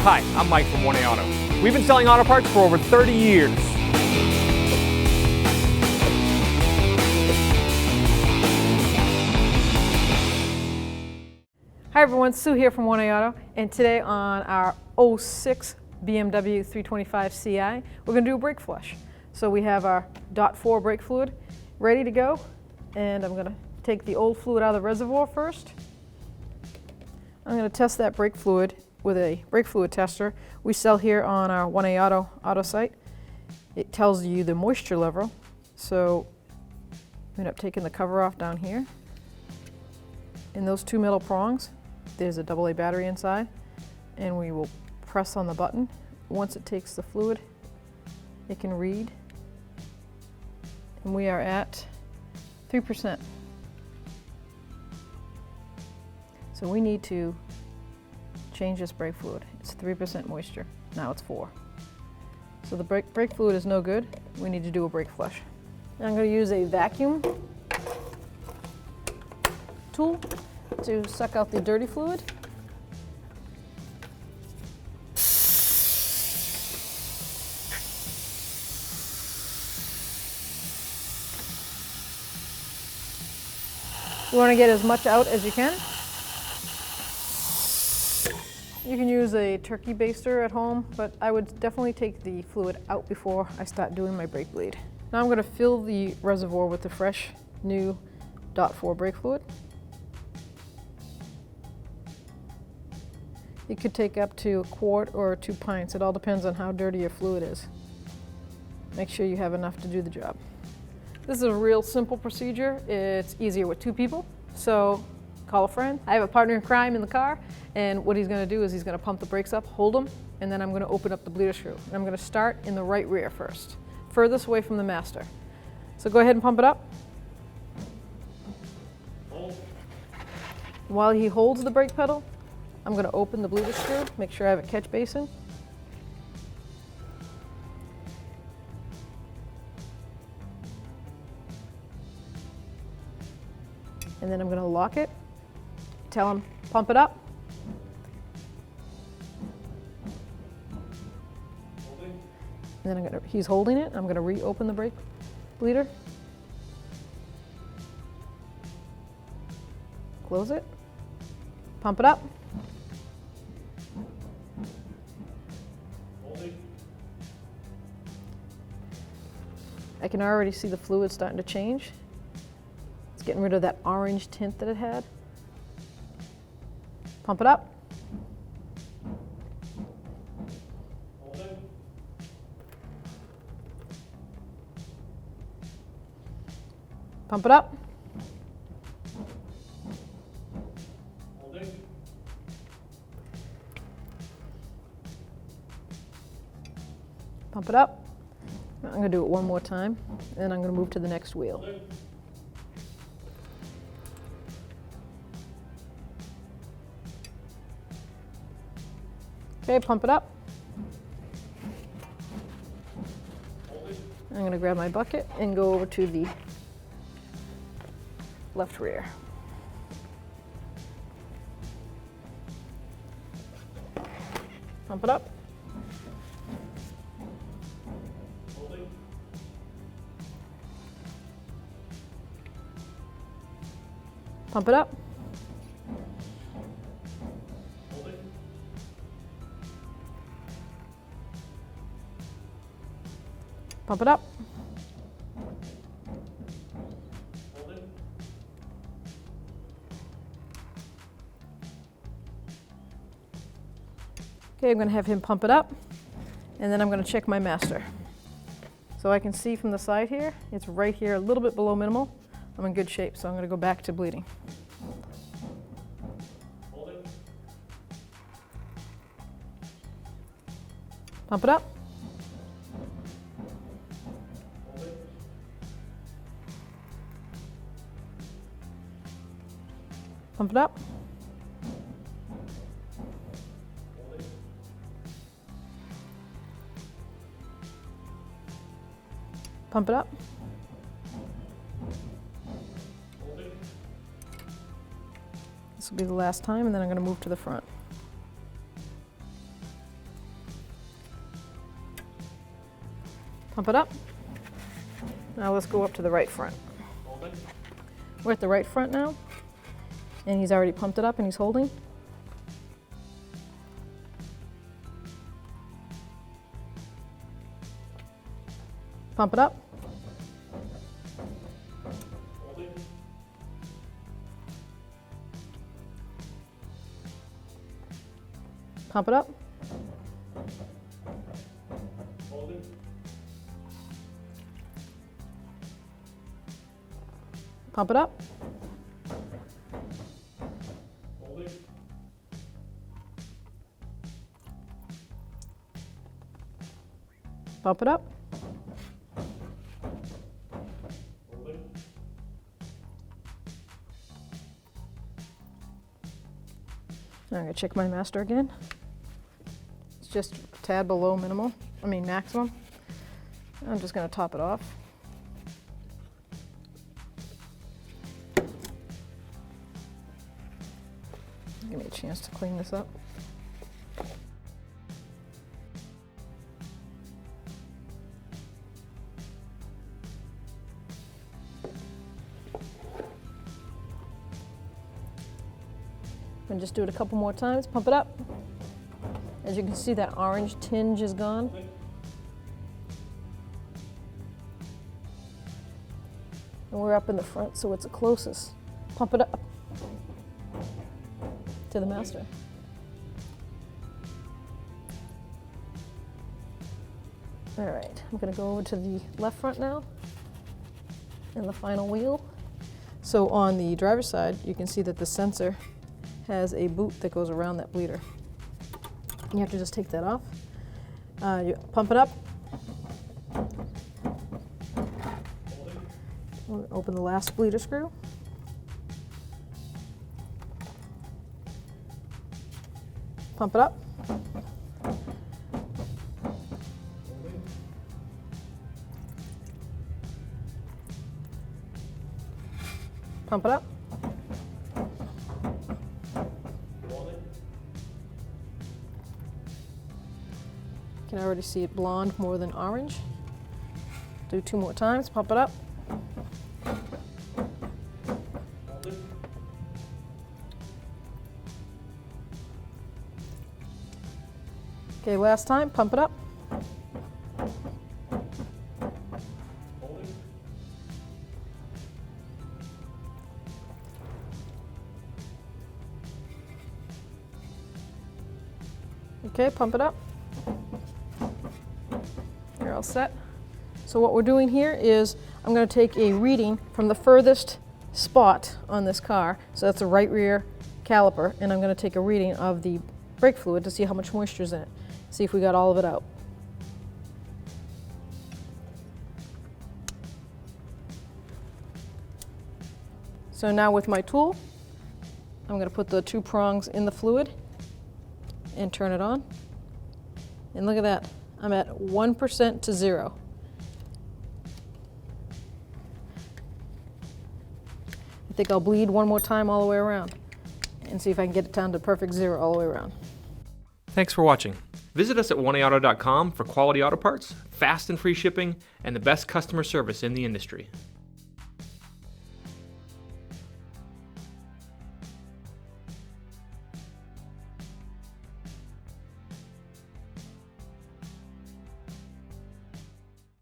Hi, I'm Mike from 1A Auto. We've been selling auto parts for over 30 years. Hi everyone, Sue here from 1A Auto, and today on our 06 BMW 325Ci, we're going to do a brake flush. So we have our .4 brake fluid ready to go, and I'm going to take the old fluid out of the reservoir first. I'm going to test that brake fluid with a brake fluid tester we sell here on our 1A Auto site. It tells you the moisture level, so I'm end up taking the cover off down here. In those two metal prongs, there's a AA battery inside, and we will press on the button. Once it takes the fluid, it can read, and we are at 3%. So we need to change this brake fluid. It's 3% moisture. Now it's 4. So the brake fluid is no good. We need to do a brake flush. Now I'm going to use a vacuum tool to suck out the dirty fluid. You want to get as much out as you can. You can use a turkey baster at home, but I would definitely take the fluid out before I start doing my brake bleed. Now I'm going to fill the reservoir with the fresh, new .4 brake fluid. You could take up to a quart or 2 pints. It all depends on how dirty your fluid is. Make sure you have enough to do the job. This is a real simple procedure. It's easier with 2 people, so call a friend. I have a partner in crime in the car, and what he's going to do is he's going to pump the brakes up, hold them, and then I'm going to open up the bleeder screw. And I'm going to start in the right rear first, furthest away from the master. So go ahead and pump it up. Hold. While he holds the brake pedal, I'm going to open the bleeder screw, make sure I have a catch basin. And then I'm going to lock it. Tell him, pump it up. And then he's holding it. I'm going to reopen the brake bleeder. Close it. Pump it up. I can already see the fluid starting to change. It's getting rid of that orange tint that it had. Pump it up. Pump it up. Pump it up. I'm going to do it one more time, and then I'm going to move to the next wheel. Okay, pump it up. I'm going to grab my bucket and go over to the left rear. Pump it up. Pump it up. Pump it up. Okay, I'm going to have him pump it up, and then I'm going to check my master. So I can see from the side here, it's right here, a little bit below minimal. I'm in good shape, so I'm going to go back to bleeding. Pump it up. Pump it up. Pump it up. This will be the last time, and then I'm going to move to the front. Pump it up. Now let's go up to the right front. We're at the right front now, and he's already pumped it up and he's holding. Pump it up. Pump it up. Pump it up. Pump it up. I'm going to check my master again. It's just a tad below maximum. I'm just going to top it off. Give me a chance to clean this up. And just do it a couple more times. Pump it up. As you can see, that orange tinge is gone. And we're up in the front, so it's the closest. Pump it up to the master. All right, I'm gonna go over to the left front now and the final wheel. So on the driver's side, you can see that the sensor has a boot that goes around that bleeder. You have to just take that off. You pump it up. We'll open the last bleeder screw. Pump it up. Pump it up. You can already see it blonde more than orange. Do 2 more times, pump it up. Okay, last time, pump it up. Okay, pump it up. You're all set. So what we're doing here is I'm going to take a reading from the furthest spot on this car. So that's the right rear caliper, and I'm going to take a reading of the brake fluid to see how much moisture is in it. See if we got all of it out. So now with my tool, I'm going to put the 2 prongs in the fluid and turn it on. And look at that, I'm at 1% to 0. I think I'll bleed 1 more time all the way around and see if I can get it down to perfect 0 all the way around. Thanks for watching. Visit us at oneauto.com for quality auto parts, fast and free shipping, and the best customer service in the industry.